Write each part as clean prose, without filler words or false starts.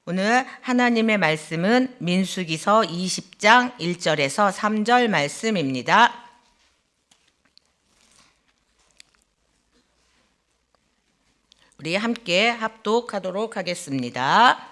오늘 하나님의 말씀은 민수기서 20장 1절에서 3절 말씀입니다. 우리 함께 합독하도록 하겠습니다.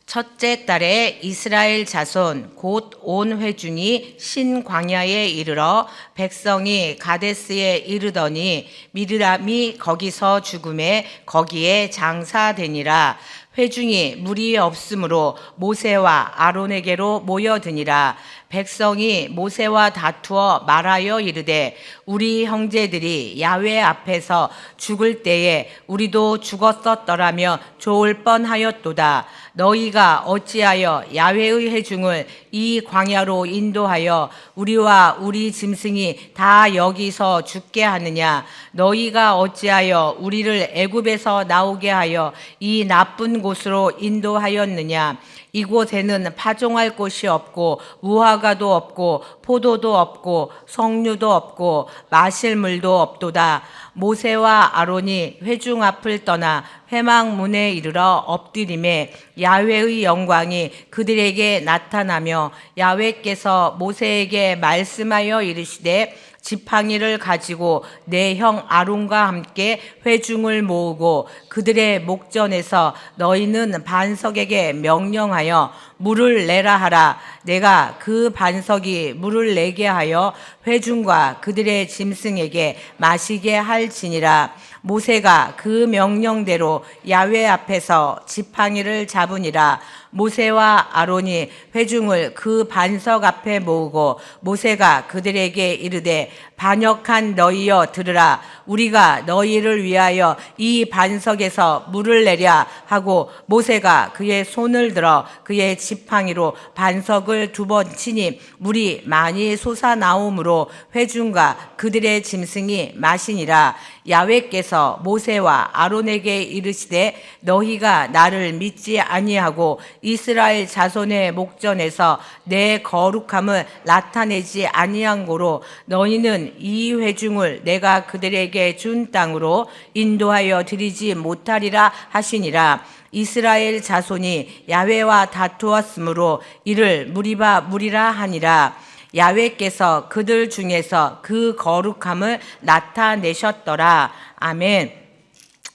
첫째 달에 이스라엘 자손 곧 온 회중이 신광야에 이르러 백성이 가데스에 이르더니 미르람이 거기서 죽음에 거기에 장사되니라. 회중이 물이 없으므로 모세와 아론에게로 모여드니라. 백성이 모세와 다투어 말하여 이르되 우리 형제들이 야훼 앞에서 죽을 때에 우리도 죽었었더라면 좋을 뻔하였도다. 너희가 어찌하여 야훼의 회중을 이 광야로 인도하여 우리와 우리 짐승이 다 여기서 죽게 하느냐? 너희가 어찌하여 우리를 애굽에서 나오게 하여 이 나쁜 곳으로 인도하였느냐? 이곳에는 파종할 곳이 없고 무화과도 없고 포도도 없고 석류도 없고 마실 물도 없도다. 모세와 아론이 회중 앞을 떠나 회막문에 이르러 엎드림에 야훼의 영광이 그들에게 나타나며 야훼께서 모세에게 말씀하여 이르시되 지팡이를 가지고 내 형 아론과 함께 회중을 모으고 그들의 목전에서 너희는 반석에게 명령하여 물을 내라 하라. 내가 그 반석이 물을 내게 하여 회중과 그들의 짐승에게 마시게 할지니라. 모세가 그 명령대로 야훼 앞에서 지팡이를 잡으니라. 모세와 아론이 회중을 그 반석 앞에 모으고 모세가 그들에게 이르되 반역한 너희여 들으라. 우리가 너희를 위하여 이 반석에서 물을 내랴 하고 모세가 그의 손을 들어 그의 지팡이로 반석을 2번 치니 물이 많이 솟아나오므로 회중과 그들의 짐승이 마시니라. 야훼께서 모세와 아론에게 이르시되 너희가 나를 믿지 아니하고 이스라엘 자손의 목전에서 내 거룩함을 나타내지 아니한 고로 너희는 이 회중을 내가 그들에게 준 땅으로 인도하여 드리지 못하리라 하시니라. 이스라엘 자손이 야훼와 다투었으므로 이를 무리라 하니라. 야훼께서 그들 중에서 그 거룩함을 나타내셨더라. 아멘.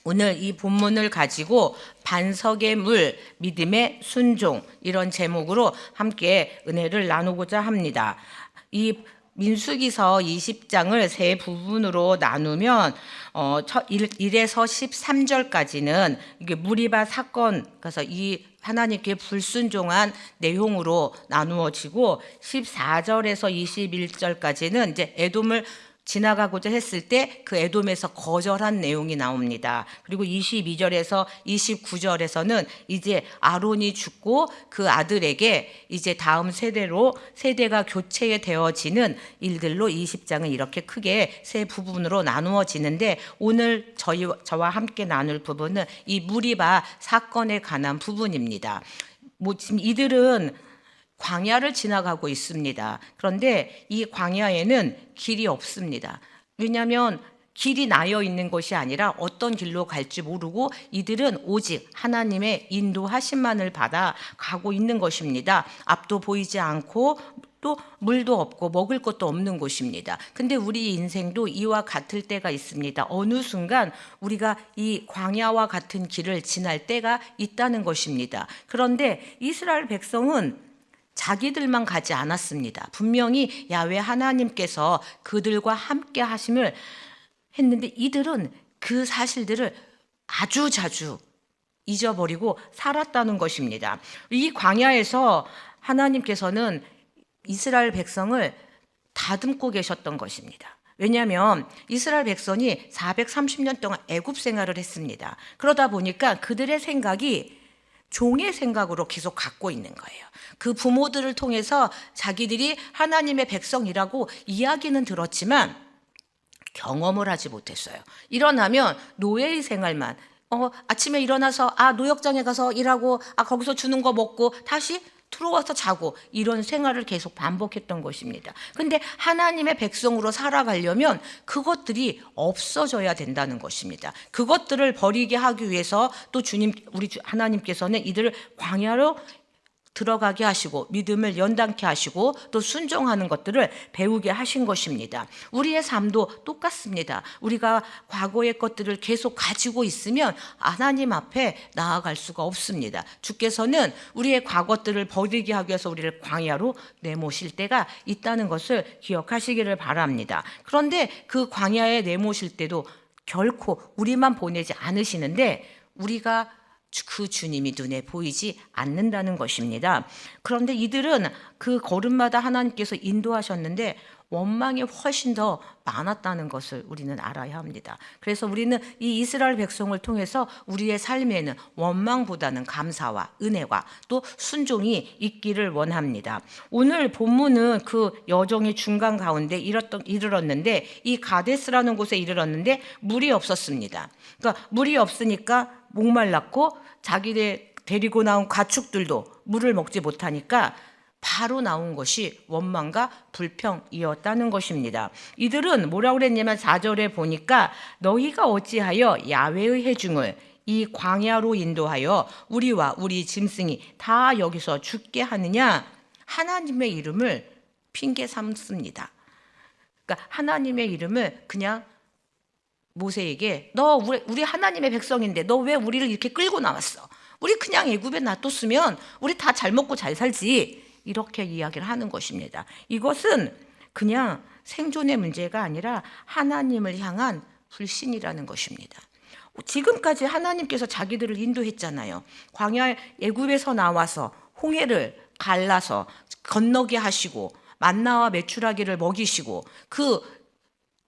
오늘 이 본문을 가지고 반석의 물, 믿음의 순종 이런 제목으로 함께 은혜를 나누고자 합니다. 이 민수기서 20장을 세 부분으로 나누면 1에서 13절까지는 이게 무리바 사건, 그래서 이 하나님께 불순종한 내용으로 나누어지고 14절에서 21절까지는 이제 에돔을 지나가고자 했을 때 그 에돔에서 거절한 내용이 나옵니다. 그리고 22절에서 29절에서는 이제 아론이 죽고 그 아들에게 이제 다음 세대가 교체되어지는 일들로 20장은 이렇게 크게 세 부분으로 나누어지는데 오늘 저와 함께 나눌 부분은 이 무리바 사건에 관한 부분입니다. 지금 이들은 광야를 지나가고 있습니다. 그런데 이 광야에는 길이 없습니다. 왜냐하면 길이 나여 있는 것이 아니라 어떤 길로 갈지 모르고 이들은 오직 하나님의 인도하심만을 받아 가고 있는 것입니다. 앞도 보이지 않고 또 물도 없고 먹을 것도 없는 곳입니다. 근데 우리 인생도 이와 같을 때가 있습니다. 어느 순간 우리가 이 광야와 같은 길을 지날 때가 있다는 것입니다. 그런데 이스라엘 백성은 자기들만 가지 않았습니다. 분명히 야훼 하나님께서 그들과 함께 하심을 했는데 이들은 그 사실들을 아주 자주 잊어버리고 살았다는 것입니다. 이 광야에서 하나님께서는 이스라엘 백성을 다듬고 계셨던 것입니다. 왜냐하면 이스라엘 백성이 430년 동안 애굽 생활을 했습니다. 그러다 보니까 그들의 생각이 종의 생각으로 계속 갖고 있는 거예요. 그 부모들을 통해서 자기들이 하나님의 백성이라고 이야기는 들었지만 경험을 하지 못했어요. 일어나면 노예의 생활만, 아침에 일어나서 노역장에 가서 일하고 거기서 주는 거 먹고 다시 들어와서 자고 이런 생활을 계속 반복했던 것입니다. 근데 하나님의 백성으로 살아가려면 그것들이 없어져야 된다는 것입니다. 그것들을 버리게 하기 위해서 또 우리 하나님께서는 이들을 광야로 들어가게 하시고 믿음을 연단케 하시고 또 순종하는 것들을 배우게 하신 것입니다. 우리의 삶도 똑같습니다. 우리가 과거의 것들을 계속 가지고 있으면 하나님 앞에 나아갈 수가 없습니다. 주께서는 우리의 과거들을 버리게 하기 위해서 우리를 광야로 내모실 때가 있다는 것을 기억하시기를 바랍니다. 그런데 그 광야에 내모실 때도 결코 우리만 보내지 않으시는데 우리가 그 주님이 눈에 보이지 않는다는 것입니다. 그런데 이들은 그 걸음마다 하나님께서 인도하셨는데 원망이 훨씬 더 많았다는 것을 우리는 알아야 합니다. 그래서 우리는 이 이스라엘 백성을 통해서 우리의 삶에는 원망보다는 감사와 은혜와 또 순종이 있기를 원합니다. 오늘 본문은 그 여정의 중간 가운데 이르렀는데 이 가데스라는 곳에 이르렀는데 물이 없었습니다. 그러니까 물이 없으니까 목말랐고 자기들 데리고 나온 가축들도 물을 먹지 못하니까 바로 나온 것이 원망과 불평이었다는 것입니다. 이들은 뭐라고 그랬냐면 4절에 보니까 너희가 어찌하여 야훼의 회중을 이 광야로 인도하여 우리와 우리 짐승이 다 여기서 죽게 하느냐, 하나님의 이름을 핑계 삼습니다. 그러니까 하나님의 이름을 그냥 모세에게 너 우리 하나님의 백성인데 너 왜 우리를 이렇게 끌고 나왔어? 우리 그냥 애굽에 놔뒀으면 우리 다 잘 먹고 잘 살지. 이렇게 이야기를 하는 것입니다. 이것은 그냥 생존의 문제가 아니라 하나님을 향한 불신이라는 것입니다. 지금까지 하나님께서 자기들을 인도했잖아요. 광야 애굽에서 나와서 홍해를 갈라서 건너게 하시고 만나와 메추라기를 먹이시고 그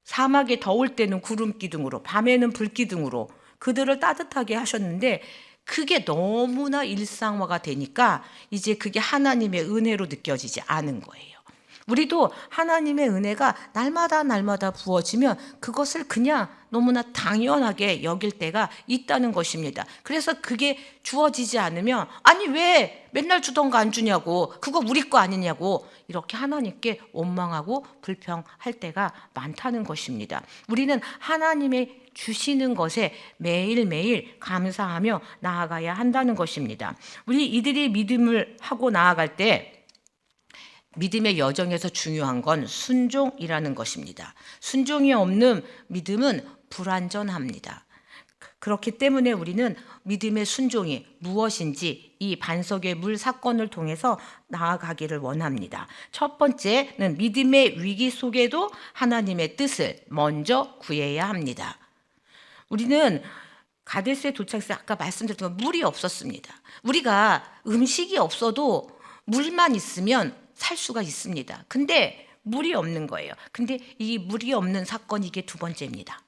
사막에 더울 때는 구름 기둥으로 밤에는 불 기둥으로 그들을 따뜻하게 하셨는데 그게 너무나 일상화가 되니까 이제 그게 하나님의 은혜로 느껴지지 않은 거예요. 우리도 하나님의 은혜가 날마다 부어지면 그것을 그냥 너무나 당연하게 여길 때가 있다는 것입니다. 그래서 그게 주어지지 않으면 아니 왜 맨날 주던 거 안 주냐고, 그거 우리 거 아니냐고 이렇게 하나님께 원망하고 불평할 때가 많다는 것입니다. 우리는 하나님의 주시는 것에 매일매일 감사하며 나아가야 한다는 것입니다. 우리 이들이 믿음을 하고 나아갈 때 믿음의 여정에서 중요한 건 순종이라는 것입니다. 순종이 없는 믿음은 불완전합니다. 그렇기 때문에 우리는 믿음의 순종이 무엇인지 이 반석의 물 사건을 통해서 나아가기를 원합니다. 첫 번째는 믿음의 위기 속에도 하나님의 뜻을 먼저 구해야 합니다. 우리는 가데스에 도착해서 아까 말씀드렸던 물이 없었습니다. 우리가 음식이 없어도 물만 있으면 살 수가 있습니다. 근데 물이 없는 거예요. 근데 이 물이 없는 사건이 이게 두 번째입니다.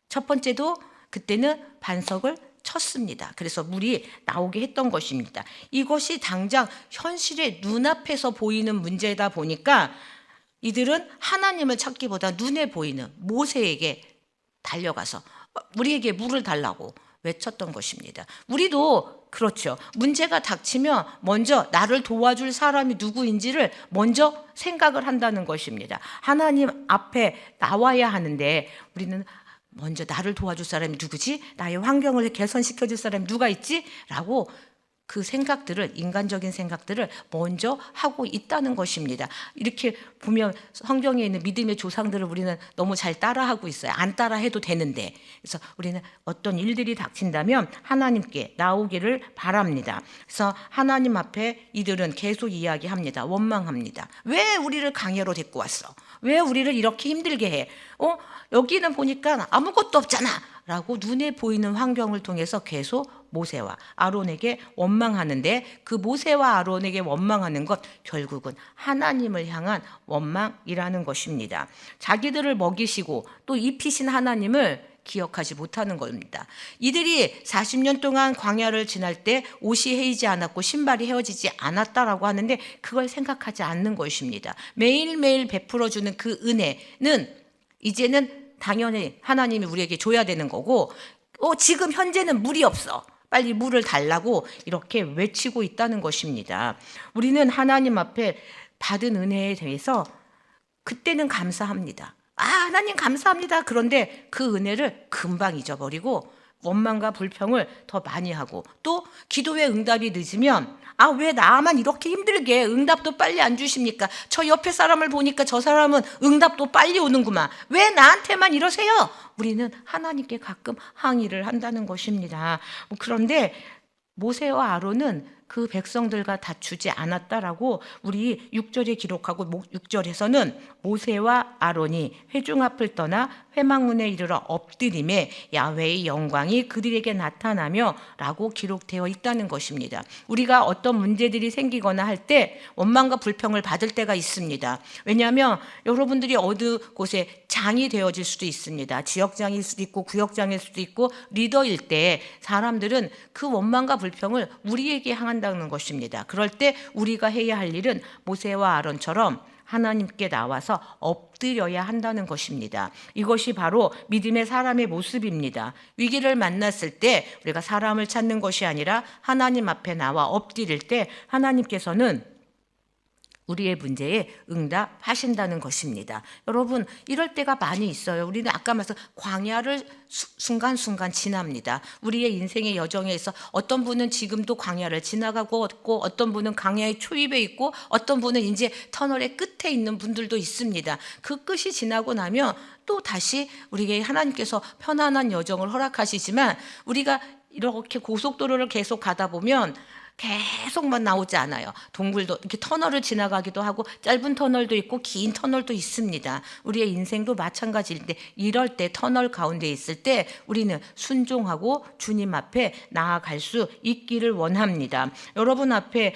첫 번째도 그때는 반석을 쳤습니다. 그래서 물이 나오게 했던 것입니다. 이것이 당장 현실의 눈앞에서 보이는 문제다 보니까 이들은 하나님을 찾기보다 눈에 보이는 모세에게 달려가서 우리에게 물을 달라고 외쳤던 것입니다. 우리도 그렇죠. 문제가 닥치면 먼저 나를 도와줄 사람이 누구인지를 먼저 생각을 한다는 것입니다. 하나님 앞에 나와야 하는데 우리는 먼저 나를 도와줄 사람이 누구지? 나의 환경을 개선시켜줄 사람이 누가 있지? 라고 그 생각들을, 인간적인 생각들을 먼저 하고 있다는 것입니다. 이렇게 보면 성경에 있는 믿음의 조상들을 우리는 너무 잘 따라하고 있어요. 안 따라해도 되는데. 그래서 우리는 어떤 일들이 닥친다면 하나님께 나오기를 바랍니다. 그래서 하나님 앞에 이들은 계속 이야기합니다. 원망합니다. 왜 우리를 강야로 데리고 왔어? 왜 우리를 이렇게 힘들게 해? 여기는 보니까 아무것도 없잖아. 라고 눈에 보이는 환경을 통해서 계속 모세와 아론에게 원망하는데 그 모세와 아론에게 원망하는 것 결국은 하나님을 향한 원망이라는 것입니다. 자기들을 먹이시고 또 입히신 하나님을 기억하지 못하는 겁니다. 이들이 40년 동안 광야를 지날 때 옷이 헤이지 않았고 신발이 헤어지지 않았다라고 하는데 그걸 생각하지 않는 것입니다. 매일매일 베풀어주는 그 은혜는 이제는 당연히 하나님이 우리에게 줘야 되는 거고 지금 현재는 물이 없어. 빨리 물을 달라고 이렇게 외치고 있다는 것입니다. 우리는 하나님 앞에 받은 은혜에 대해서 그때는 감사합니다. 하나님 감사합니다. 그런데 그 은혜를 금방 잊어버리고 원망과 불평을 더 많이 하고, 또 기도의 응답이 늦으면 왜 나만 이렇게 힘들게 응답도 빨리 안 주십니까? 저 옆에 사람을 보니까 저 사람은 응답도 빨리 오는구만. 왜 나한테만 이러세요? 우리는 하나님께 가끔 항의를 한다는 것입니다. 그런데 모세와 아론은 그 백성들과 다투지 않았다라고 우리 6절에 기록하고, 6절에서는 모세와 아론이 회중 앞을 떠나 회막문에 이르러 엎드림에 야훼의 영광이 그들에게 나타나며 라고 기록되어 있다는 것입니다. 우리가 어떤 문제들이 생기거나 할 때 원망과 불평을 받을 때가 있습니다. 왜냐하면 여러분들이 어느 곳에 장이 되어질 수도 있습니다. 지역장일 수도 있고 구역장일 수도 있고 리더일 때 사람들은 그 원망과 불평을 우리에게 향한다는 것입니다. 그럴 때 우리가 해야 할 일은 모세와 아론처럼 하나님께 나와서 엎드려야 한다는 것입니다. 이것이 바로 믿음의 사람의 모습입니다. 위기를 만났을 때 우리가 사람을 찾는 것이 아니라 하나님 앞에 나와 엎드릴 때 하나님께서는 우리의 문제에 응답하신다는 것입니다. 여러분, 이럴 때가 많이 있어요. 우리는 아까 말씀 광야를 순간순간 지납니다. 우리의 인생의 여정에서 어떤 분은 지금도 광야를 지나가고 있고, 어떤 분은 광야의 초입에 있고, 어떤 분은 이제 터널의 끝에 있는 분들도 있습니다. 그 끝이 지나고 나면 또 다시 우리에게 하나님께서 편안한 여정을 허락하시지만, 우리가 이렇게 고속도로를 계속 가다 보면 계속만 나오지 않아요. 동굴도 이렇게 터널을 지나가기도 하고, 짧은 터널도 있고 긴 터널도 있습니다. 우리의 인생도 마찬가지일 때, 이럴 때 터널 가운데 있을 때 우리는 순종하고 주님 앞에 나아갈 수 있기를 원합니다. 여러분 앞에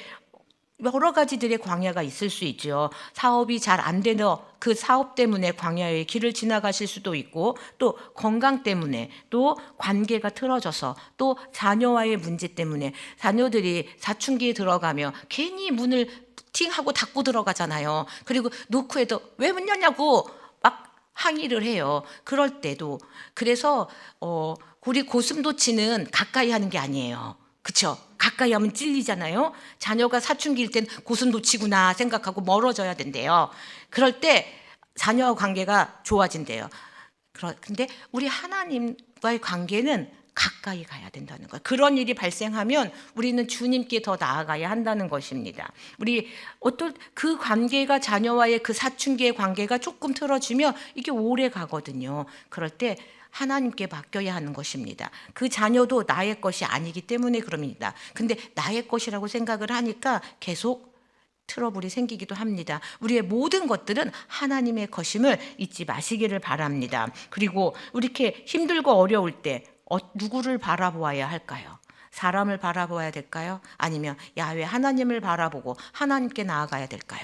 여러 가지들의 광야가 있을 수 있죠. 사업이 잘 안 되는 그 사업 때문에 광야의 길을 지나가실 수도 있고, 또 건강 때문에, 또 관계가 틀어져서, 또 자녀와의 문제 때문에 자녀들이 사춘기에 들어가며 괜히 문을 팅하고 닫고 들어가잖아요. 그리고 놓고 해도 왜 문 열냐고 막 항의를 해요. 그럴 때도, 그래서 우리 고슴도치는 가까이 하는 게 아니에요. 그렇죠? 가까이 하면 찔리잖아요. 자녀가 사춘기일 땐 고슴도치구나 생각하고 멀어져야 된대요. 그럴 때 자녀와 관계가 좋아진대요. 그런데 우리 하나님과의 관계는 가까이 가야 된다는 거예요. 그런 일이 발생하면 우리는 주님께 더 나아가야 한다는 것입니다. 우리 어떤 그 관계가, 자녀와의 그 사춘기의 관계가 조금 틀어지면 이게 오래 가거든요. 그럴 때 하나님께 맡겨야 하는 것입니다. 그 자녀도 나의 것이 아니기 때문에 그럽니다. 근데 나의 것이라고 생각을 하니까 계속 트러블이 생기기도 합니다. 우리의 모든 것들은 하나님의 것임을 잊지 마시기를 바랍니다. 그리고 이렇게 힘들고 어려울 때 누구를 바라보아야 할까요? 사람을 바라보아야 될까요? 아니면 야훼 하나님을 바라보고 하나님께 나아가야 될까요?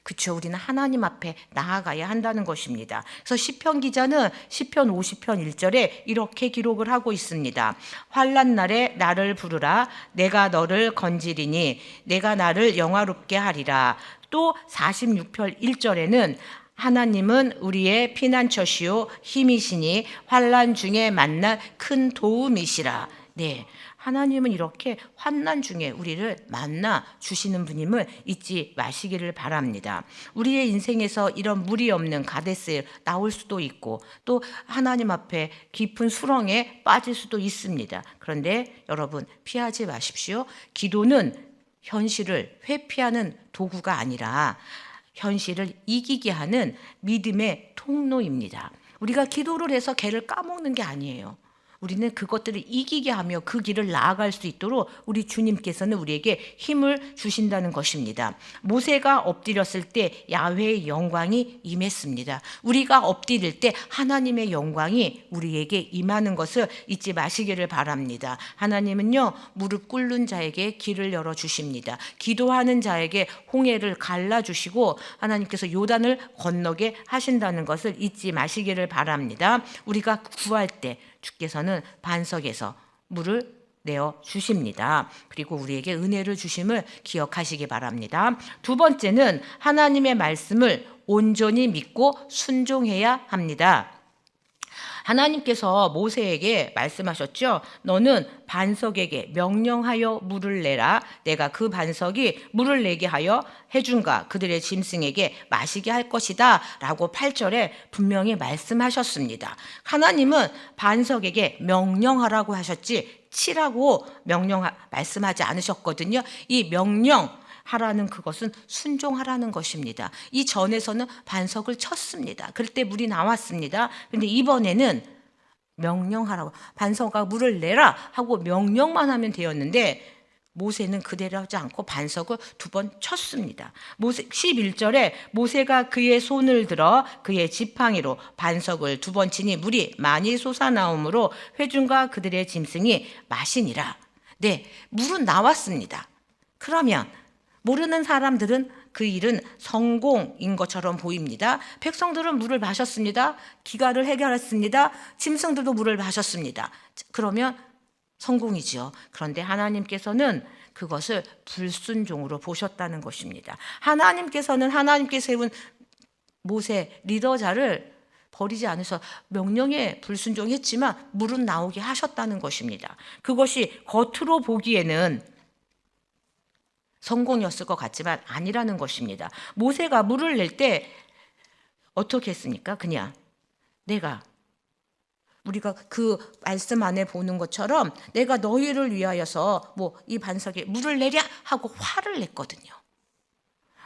그렇죠. 우리는 하나님 앞에 나아가야 한다는 것입니다. 그래서 시편 기자는 시편 50편 1절에 이렇게 기록을 하고 있습니다. 환난 날에 나를 부르라. 내가 너를 건지리니 내가 나를 영화롭게 하리라. 또 46편 1절에는 하나님은 우리의 피난처시요 힘이시니 환난 중에 만날 큰 도움이시라. 네, 하나님은 이렇게 환난 중에 우리를 만나 주시는 분임을 잊지 마시기를 바랍니다. 우리의 인생에서 이런 물이 없는 가데스에 나올 수도 있고, 또 하나님 앞에 깊은 수렁에 빠질 수도 있습니다. 그런데 여러분, 피하지 마십시오. 기도는 현실을 회피하는 도구가 아니라 현실을 이기게 하는 믿음의 통로입니다. 우리가 기도를 해서 개를 까먹는 게 아니에요. 우리는 그것들을 이기게 하며 그 길을 나아갈 수 있도록 우리 주님께서는 우리에게 힘을 주신다는 것입니다. 모세가 엎드렸을 때 야훼의 영광이 임했습니다. 우리가 엎드릴 때 하나님의 영광이 우리에게 임하는 것을 잊지 마시기를 바랍니다. 하나님은요, 무릎 꿇는 자에게 길을 열어주십니다. 기도하는 자에게 홍해를 갈라주시고 하나님께서 요단을 건너게 하신다는 것을 잊지 마시기를 바랍니다. 우리가 구할 때 주께서는 반석에서 물을 내어 주십니다. 그리고 우리에게 은혜를 주심을 기억하시기 바랍니다. 두 번째는 하나님의 말씀을 온전히 믿고 순종해야 합니다. 하나님께서 모세에게 말씀하셨죠. 너는 반석에게 명령하여 물을 내라. 내가 그 반석이 물을 내게 하여 해준가 그들의 짐승에게 마시게 할 것이다 라고 8절에 분명히 말씀하셨습니다. 하나님은 반석에게 명령하라고 하셨지 치라고 말씀하지 않으셨거든요. 이 명령하라는 그것은 순종하라는 것입니다. 이 전에서는 반석을 쳤습니다. 그럴 때 물이 나왔습니다. 그런데 이번에는 명령하라고, 반석아 물을 내라 하고 명령만 하면 되었는데 모세는 그대로 하지 않고 반석을 2번 쳤습니다. 11절에 모세가 그의 손을 들어 그의 지팡이로 반석을 2번 치니 물이 많이 솟아나오므로 회중과 그들의 짐승이 마시니라. 네, 물은 나왔습니다. 그러면 모르는 사람들은 그 일은 성공인 것처럼 보입니다. 백성들은 물을 마셨습니다. 기가를 해결했습니다. 짐승들도 물을 마셨습니다. 그러면 성공이지요. 그런데 하나님께서는 그것을 불순종으로 보셨다는 것입니다. 하나님께서는 하나님께 세운 모세 리더자를 버리지 않으셔서 명령에 불순종했지만 물은 나오게 하셨다는 것입니다. 그것이 겉으로 보기에는 성공이었을 것 같지만 아니라는 것입니다. 모세가 물을 낼 때 어떻게 했습니까? 그냥 우리가 그 말씀 안에 보는 것처럼 내가 너희를 위하여서 이 반석에 물을 내랴 하고 화를 냈거든요.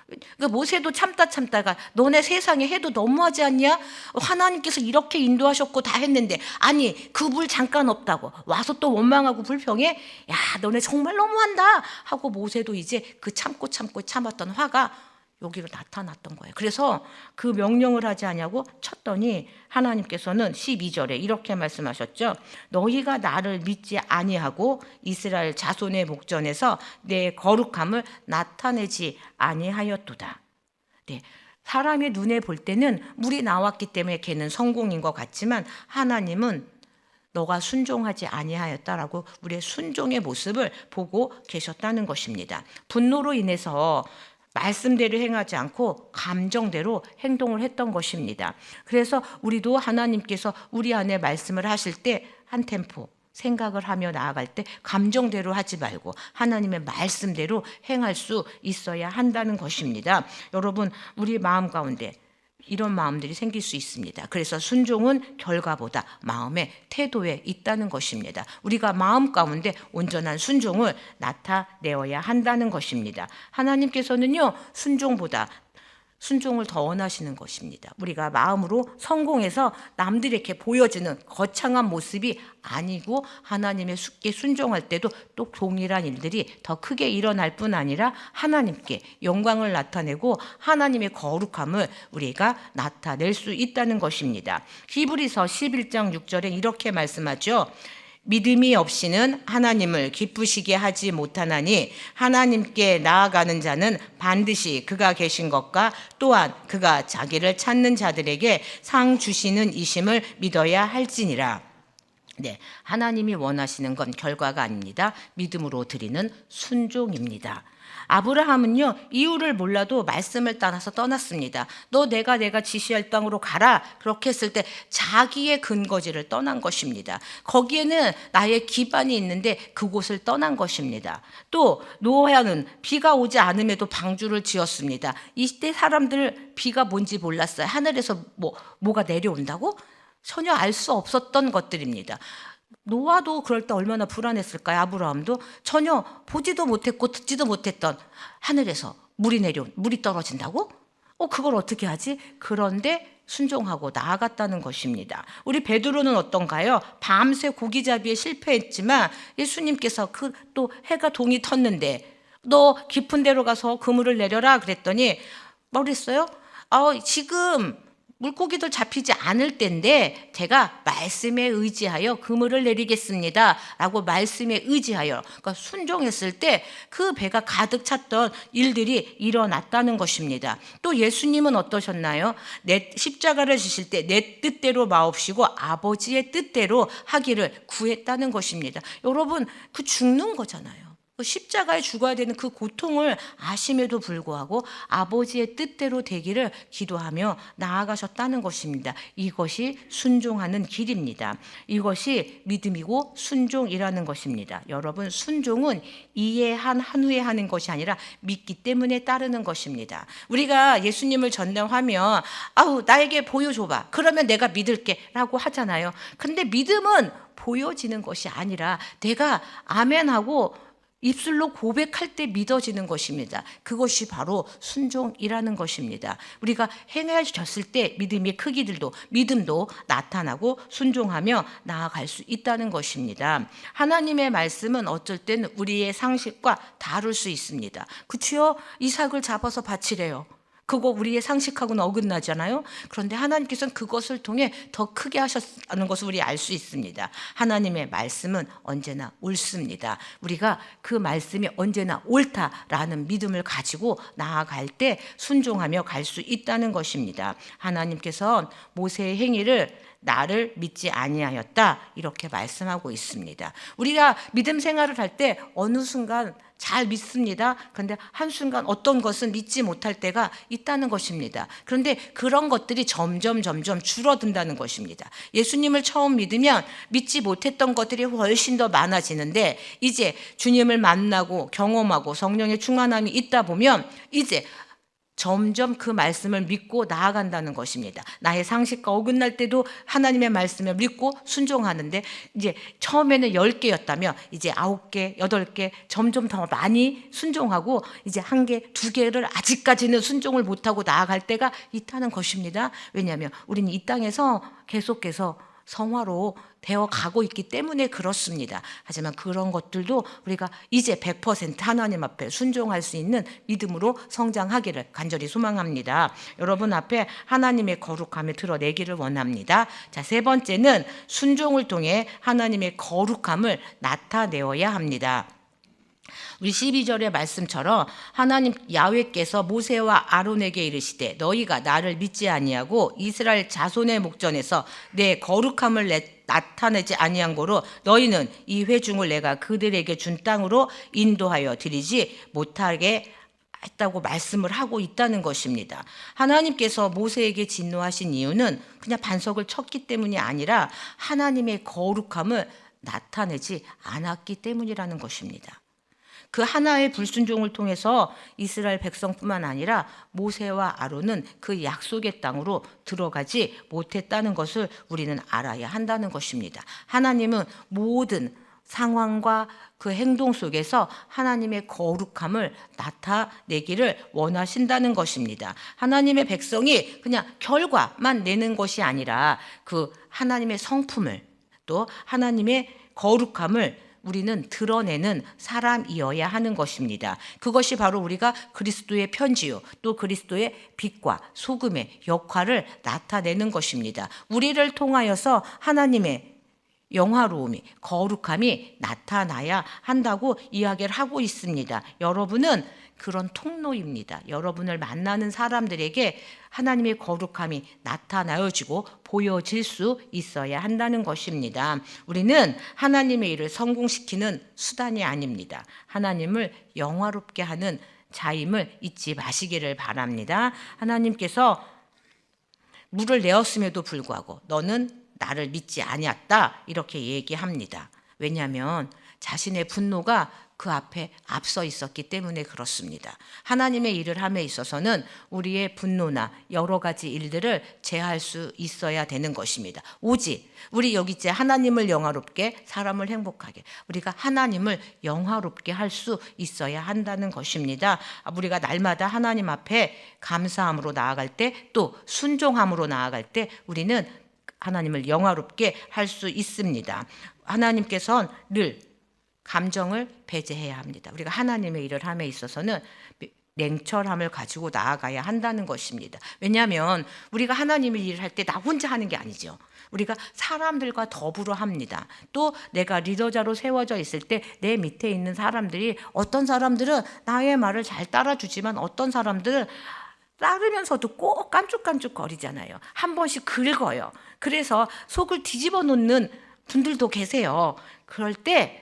그러니까 모세도 참다가 너네 세상에 해도 너무하지 않냐? 하나님께서 이렇게 인도하셨고 다 했는데 아니 그 물 잠깐 없다고 와서 또 원망하고 불평해? 야 너네 정말 너무한다 하고 모세도 이제 그 참고 참았던 화가 여기로 나타났던 거예요. 그래서 그 명령을 하지 않냐고 쳤더니 하나님께서는 12절에 이렇게 말씀하셨죠. 너희가 나를 믿지 아니하고 이스라엘 자손의 목전에서 내 거룩함을 나타내지 아니하였도다. 네, 사람의 눈에 볼 때는 물이 나왔기 때문에 걔는 성공인 것 같지만 하나님은 너가 순종하지 아니하였다라고 우리의 순종의 모습을 보고 계셨다는 것입니다. 분노로 인해서 말씀대로 행하지 않고 감정대로 행동을 했던 것입니다. 그래서 우리도 하나님께서 우리 안에 말씀을 하실 때 한 템포 생각을 하며 나아갈 때 감정대로 하지 말고 하나님의 말씀대로 행할 수 있어야 한다는 것입니다. 여러분 우리 마음 가운데 이런 마음들이 생길 수 있습니다. 그래서 순종은 결과보다 마음의 태도에 있다는 것입니다. 우리가 마음 가운데 온전한 순종을 나타내어야 한다는 것입니다. 하나님께서는요, 순종을 더 원하시는 것입니다. 우리가 마음으로 성공해서 남들에게 보여지는 거창한 모습이 아니고 하나님의 숙게 순종할 때도 또 동일한 일들이 더 크게 일어날 뿐 아니라 하나님께 영광을 나타내고 하나님의 거룩함을 우리가 나타낼 수 있다는 것입니다. 히브리서 11장 6절에 이렇게 말씀하죠. 믿음이 없이는 하나님을 기쁘시게 하지 못하나니 하나님께 나아가는 자는 반드시 그가 계신 것과 또한 그가 자기를 찾는 자들에게 상 주시는 이심을 믿어야 할지니라. 네, 하나님이 원하시는 건 결과가 아닙니다. 믿음으로 드리는 순종입니다. 아브라함은요, 이유를 몰라도 말씀을 따라서 떠났습니다. 너 내가 지시할 땅으로 가라. 그렇게 했을 때 자기의 근거지를 떠난 것입니다. 거기에는 나의 기반이 있는데 그곳을 떠난 것입니다. 또 노아는 비가 오지 않음에도 방주를 지었습니다. 이때 사람들 비가 뭔지 몰랐어요. 하늘에서 뭐가 내려온다고? 전혀 알 수 없었던 것들입니다. 노아도 그럴 때 얼마나 불안했을까요? 아브라함도 전혀 보지도 못했고 듣지도 못했던 하늘에서 물이 떨어진다고? 그걸 어떻게 하지? 그런데 순종하고 나아갔다는 것입니다. 우리 베드로는 어떤가요? 밤새 고기잡이에 실패했지만 예수님께서 또 해가 동이 텄는데 너 깊은 데로 가서 그물을 내려라 그랬더니 뭐랬어요? 지금 물고기들 잡히지 않을 때인데 제가 말씀에 의지하여 그물을 내리겠습니다 라고 말씀에 의지하여 그러니까 순종했을 때 그 배가 가득 찼던 일들이 일어났다는 것입니다. 또 예수님은 어떠셨나요? 십자가를 지실 때 내 뜻대로 마옵시고 아버지의 뜻대로 하기를 구했다는 것입니다. 여러분 그 죽는 거잖아요. 십자가에 죽어야 되는 그 고통을 아심에도 불구하고 아버지의 뜻대로 되기를 기도하며 나아가셨다는 것입니다. 이것이 순종하는 길입니다. 이것이 믿음이고 순종이라는 것입니다. 여러분, 순종은 이해한 후에 하는 것이 아니라 믿기 때문에 따르는 것입니다. 우리가 예수님을 전담하면 나에게 보여줘봐, 그러면 내가 믿을게 라고 하잖아요. 근데 믿음은 보여지는 것이 아니라 내가 아멘하고 입술로 고백할 때 믿어지는 것입니다. 그것이 바로 순종이라는 것입니다. 우리가 행해졌을 때 믿음도 나타나고 순종하며 나아갈 수 있다는 것입니다. 하나님의 말씀은 어쩔 때는 우리의 상식과 다를 수 있습니다. 그치요? 이삭을 잡아서 바치래요. 그거 우리의 상식하고는 어긋나잖아요. 그런데 하나님께서는 그것을 통해 더 크게 하셨다는 것을 우리 알 수 있습니다. 하나님의 말씀은 언제나 옳습니다. 우리가 그 말씀이 언제나 옳다라는 믿음을 가지고 나아갈 때 순종하며 갈 수 있다는 것입니다. 하나님께서는 모세의 행위를 나를 믿지 아니하였다 이렇게 말씀하고 있습니다. 우리가 믿음 생활을 할 때 어느 순간 잘 믿습니다. 그런데 한순간 어떤 것은 믿지 못할 때가 있다는 것입니다. 그런데 그런 것들이 점점 줄어든다는 것입니다. 예수님을 처음 믿으면 믿지 못했던 것들이 훨씬 더 많아지는데 이제 주님을 만나고 경험하고 성령의 충만함이 있다 보면 이제 점점 그 말씀을 믿고 나아간다는 것입니다. 나의 상식과 어긋날 때도 하나님의 말씀을 믿고 순종하는데 이제 처음에는 10개였다면 이제 9개, 8개 점점 더 많이 순종하고 이제 1개, 2개를 아직까지는 순종을 못하고 나아갈 때가 있다는 것입니다. 왜냐하면 우리는 이 땅에서 계속해서 성화로 되어 가고 있기 때문에 그렇습니다. 하지만 그런 것들도 우리가 이제 100% 하나님 앞에 순종할 수 있는 믿음으로 성장하기를 간절히 소망합니다. 여러분 앞에 하나님의 거룩함을 드러내기를 원합니다. 자, 세 번째는 순종을 통해 하나님의 거룩함을 나타내어야 합니다. 우리 12절의 말씀처럼 하나님 야훼께서 모세와 아론에게 이르시되 너희가 나를 믿지 아니하고 이스라엘 자손의 목전에서 내 거룩함을 나타내지 아니한 고로 너희는 이 회중을 내가 그들에게 준 땅으로 인도하여 드리지 못하게 했다고 말씀을 하고 있다는 것입니다. 하나님께서 모세에게 진노하신 이유는 그냥 반석을 쳤기 때문이 아니라 하나님의 거룩함을 나타내지 않았기 때문이라는 것입니다. 그 하나의 불순종을 통해서 이스라엘 백성뿐만 아니라 모세와 아론은 그 약속의 땅으로 들어가지 못했다는 것을 우리는 알아야 한다는 것입니다. 하나님은 모든 상황과 그 행동 속에서 하나님의 거룩함을 나타내기를 원하신다는 것입니다. 하나님의 백성이 그냥 결과만 내는 것이 아니라 그 하나님의 성품을 또 하나님의 거룩함을 우리는 드러내는 사람이어야 하는 것입니다. 그것이 바로 우리가 그리스도의 편지요 또 그리스도의 빛과 소금의 역할을 나타내는 것입니다. 우리를 통하여서 하나님의 영화로움이 거룩함이 나타나야 한다고 이야기를 하고 있습니다. 여러분은 그런 통로입니다. 여러분을 만나는 사람들에게 하나님의 거룩함이 나타나어지고 보여질 수 있어야 한다는 것입니다. 우리는 하나님의 일을 성공시키는 수단이 아닙니다. 하나님을 영화롭게 하는 자임을 잊지 마시기를 바랍니다. 하나님께서 물을 내었음에도 불구하고 너는 나를 믿지 아니었다 이렇게 얘기합니다. 왜냐하면 자신의 분노가 그 앞에 앞서 있었기 때문에 그렇습니다. 하나님의 일을 함에 있어서는 우리의 분노나 여러 가지 일들을 제할 수 있어야 되는 것입니다. 오직 우리 여기 이제 하나님을 영화롭게 사람을 행복하게 우리가 하나님을 영화롭게 할 수 있어야 한다는 것입니다. 우리가 날마다 하나님 앞에 감사함으로 나아갈 때 또 순종함으로 나아갈 때 우리는 하나님을 영화롭게 할 수 있습니다. 하나님께서는 늘 감정을 배제해야 합니다. 우리가 하나님의 일을 함에 있어서는 냉철함을 가지고 나아가야 한다는 것입니다. 왜냐하면 우리가 하나님의 일을 할 때 나 혼자 하는 게 아니죠. 우리가 사람들과 더불어 합니다. 또 내가 리더자로 세워져 있을 때 내 밑에 있는 사람들이 어떤 사람들은 나의 말을 잘 따라주지만 어떤 사람들은 따르면서도 꼭 깐죽깐죽 거리잖아요. 한 번씩 긁어요. 그래서 속을 뒤집어 놓는 분들도 계세요. 그럴 때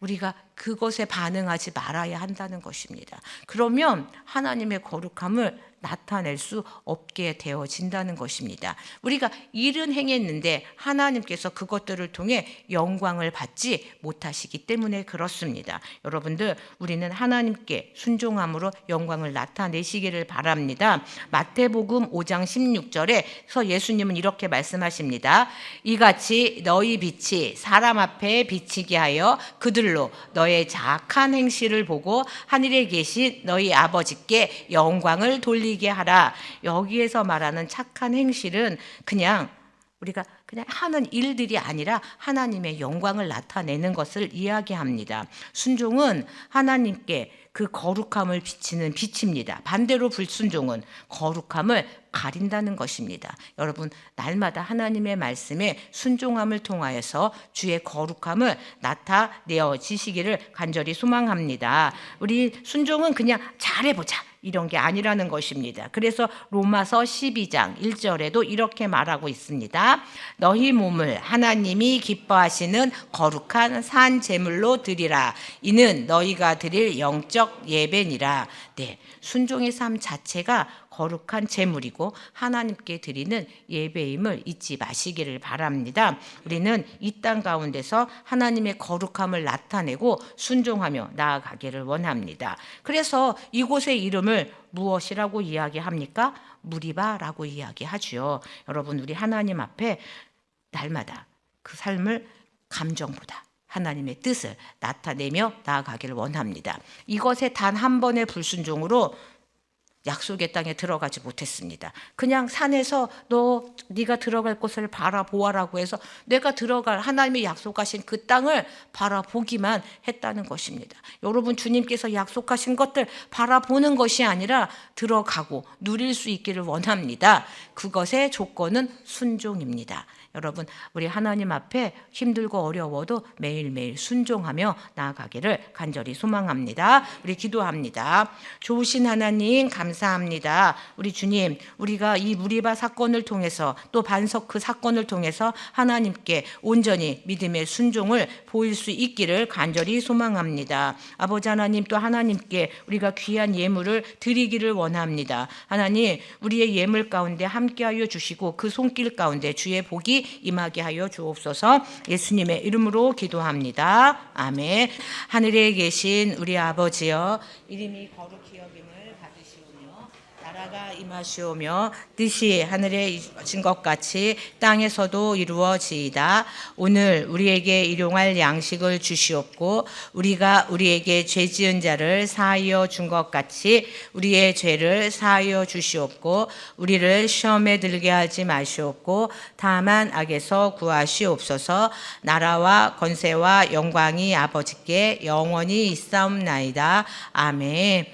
우리가 그것에 반응하지 말아야 한다는 것입니다. 그러면 하나님의 거룩함을 나타낼 수 없게 되어진다는 것입니다. 우리가 일은 행했는데 하나님께서 그것들을 통해 영광을 받지 못하시기 때문에 그렇습니다. 여러분들, 우리는 하나님께 순종함으로 영광을 나타내시기를 바랍니다. 마태복음 5장 16절에서 예수님은 이렇게 말씀하십니다. 이같이 너희 빛이 사람 앞에 비치게 하여 그들로 너의 자악한 행실을 보고 하늘에 계신 너희 아버지께 영광을 돌리게 하라. 여기에서 말하는 착한 행실은 우리가 그냥 하는 일들이 아니라 하나님의 영광을 나타내는 것을 이야기합니다. 순종은 하나님께 그 거룩함을 비치는 빛입니다. 반대로 불순종은 거룩함을 가린다는 것입니다. 여러분, 날마다 하나님의 말씀에 순종함을 통하여서 주의 거룩함을 나타내어지시기를 간절히 소망합니다. 우리 순종은 그냥 잘해보자 이런 게 아니라는 것입니다. 그래서 로마서 12장 1절에도 이렇게 말하고 있습니다. 너희 몸을 하나님이 기뻐하시는 거룩한 산 제물로 드리라. 이는 너희가 드릴 영적 예배니라. 네, 순종의 삶 자체가 거룩한 제물이고 하나님께 드리는 예배임을 잊지 마시기를 바랍니다. 우리는 이 땅 가운데서 하나님의 거룩함을 나타내고 순종하며 나아가기를 원합니다. 그래서 이곳의 이름을 무엇이라고 이야기합니까? 무리바라고 이야기하죠. 여러분, 우리 하나님 앞에 날마다 그 삶을 감정보다 하나님의 뜻을 나타내며 나아가기를 원합니다. 이것에 단 한 번의 불순종으로 약속의 땅에 들어가지 못했습니다. 그냥 산에서 네가 들어갈 곳을 바라보아라고 해서 내가 들어갈 하나님의 약속하신 그 땅을 바라보기만 했다는 것입니다. 여러분, 주님께서 약속하신 것들 바라보는 것이 아니라 들어가고 누릴 수 있기를 원합니다. 그것의 조건은 순종입니다. 여러분, 우리 하나님 앞에 힘들고 어려워도 매일매일 순종하며 나아가기를 간절히 소망합니다. 우리 기도합니다. 좋으신 하나님 감사합니다. 우리 주님, 우리가 이 무리바 사건을 통해서 또 반석 그 사건을 통해서 하나님께 온전히 믿음의 순종을 보일 수 있기를 간절히 소망합니다. 아버지 하나님, 또 하나님께 우리가 귀한 예물을 드리기를 원합니다. 하나님, 우리의 예물 가운데 함께하여 주시고 그 손길 가운데 주의 복이 임하게 하여 주옵소서. 예수님의 이름으로 기도합니다. 아멘. 하늘에 계신 우리 아버지여, 이름이 거룩히 여김을 받으시오며 나라가 임하시오며 뜻이 하늘에 이루어진 것 같이 땅에서도 이루어지이다. 오늘 우리에게 일용할 양식을 주시옵고 우리가 우리에게 죄 지은 자를 사하여 준 것 같이 우리의 죄를 사하여 주시옵고 우리를 시험에 들게 하지 마시옵고 다만 악에서 구하시옵소서. 나라와 권세와 영광이 아버지께 영원히 있사옵나이다. 아멘.